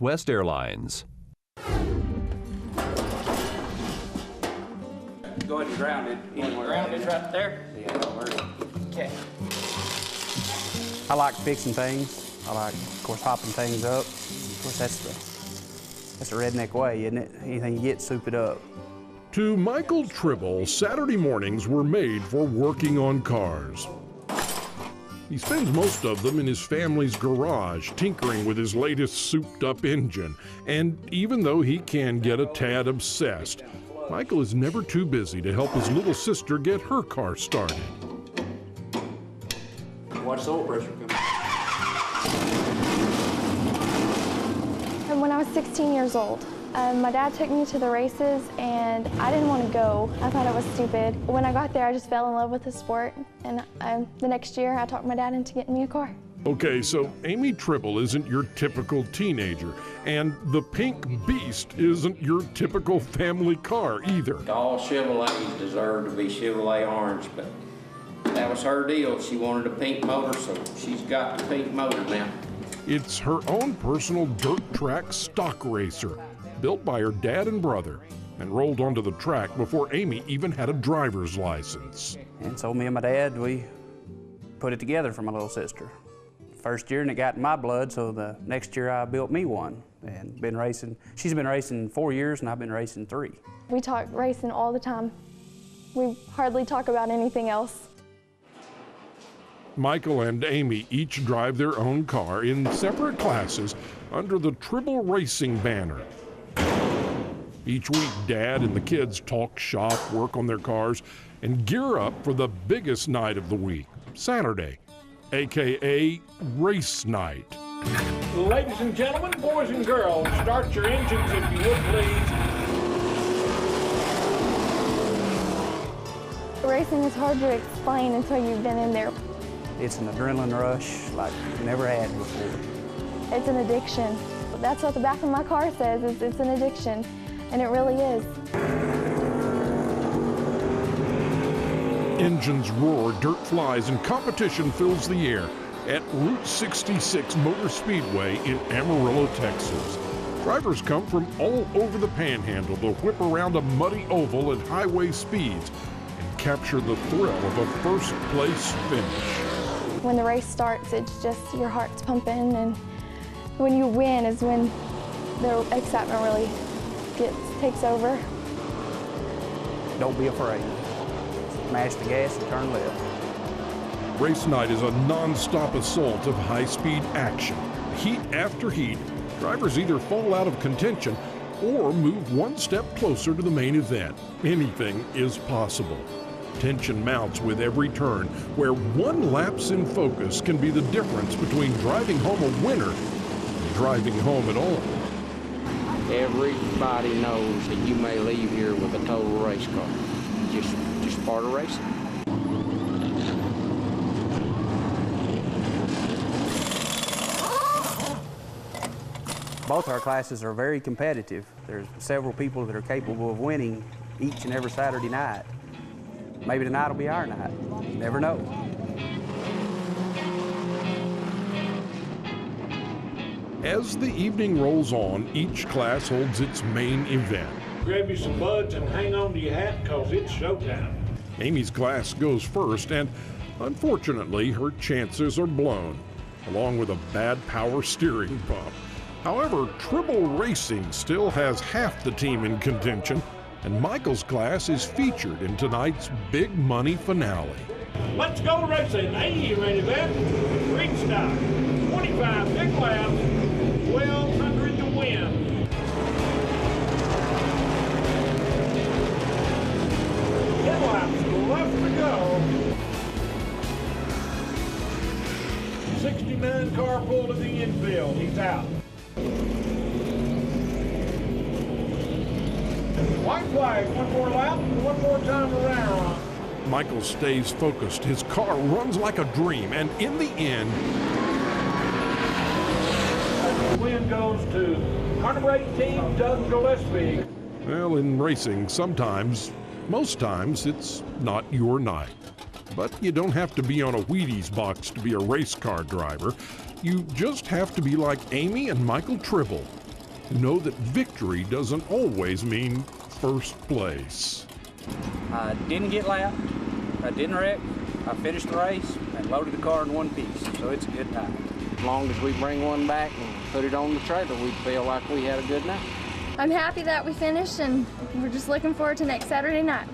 Southwest Airlines. Go ahead and ground it. Ground is right there? Yeah, don't worry. Okay. I like fixing things. I like, of course, hopping things up. Of course, that's a redneck way, isn't it? Anything you get, soup it up. To Michael Tribble, Saturday mornings were made for working on cars. He spends most of them in his family's garage, tinkering with his latest souped-up engine. And even though he can get a tad obsessed, Michael is never too busy to help his little sister get her car started. Watch the oil pressure come. And when I was 16 years old, my dad took me to the races, and I didn't want to go. I thought it was stupid. When I got there, I just fell in love with the sport, and the next year, I talked my dad into getting me a car. Okay, so Amy Tribble isn't your typical teenager, and the Pink Beast isn't your typical family car either. All Chevrolets deserve to be Chevrolet orange, but that was her deal. She wanted a pink motor, so she's got the pink motor now. It's her own personal dirt track stock racer, built by her dad and brother, and rolled onto the track before Amy even had a driver's license. And so me and my dad, we put it together for my little sister. First year, and it got in my blood, so the next year I built me one. And been racing, she's been racing 4 years, and I've been racing 3. We talk racing all the time. We hardly talk about anything else. Michael and Amy each drive their own car in separate classes under the Tribble Racing banner. Each week, Dad and the kids talk shop, work on their cars, and gear up for the biggest night of the week, Saturday, AKA Race Night. Ladies and gentlemen, boys and girls, start your engines if you would, please. Racing is hard to explain until you've been in there. It's an adrenaline rush like you've never had before. It's an addiction. That's what the back of my car says, is it's an addiction, and it really is. Engines roar, dirt flies, and competition fills the air at Route 66 Motor Speedway in Amarillo, Texas. Drivers come from all over the Panhandle to whip around a muddy oval at highway speeds and capture the thrill of a first-place finish. When the race starts, it's just your heart's pumping, and when you win is when the excitement really takes over. Don't be afraid. Smash the gas and turn left. Race night is a non-stop assault of high-speed action. Heat after heat, drivers either fall out of contention or move one step closer to the main event. Anything is possible. Tension mounts with every turn, where one lapse in focus can be the difference between driving home a winner and driving home at all. Everybody knows that you may leave here with a total race car. Just part of racing. Both our classes are very competitive. There's several people that are capable of winning each and every Saturday night. Maybe tonight will be our night. You never know. As the evening rolls on, each class holds its main event. Grab you some buds and hang on to your hat, because it's showtime. Amy's class goes first, and unfortunately, her chances are blown, along with a bad power steering pump. However, Tribble Racing still has half the team in contention, and Michael's class is featured in tonight's big money finale. Let's go racing. Hey, ready, Ben? Green stop. 25 big laps. 1,200 to win. Ten laps left to go. 69 car pull to the infield. He's out. White flag, one more lap, one more time around. Michael stays focused. His car runs like a dream, and in the end, the win goes to car number 18, Doug Gillespie. well, in racing, sometimes, most times, it's not your night. But you don't have to be on a Wheaties box to be a race car driver. You just have to be like Amy and Michael Tribble know that victory doesn't always mean first place. I didn't get lapped, I didn't wreck, I finished the race and loaded the car in one piece, so it's a good time. As long as we bring one back and put it on the trailer, we feel like we had a good night. I'm happy that we finished, and we're just looking forward to next Saturday night.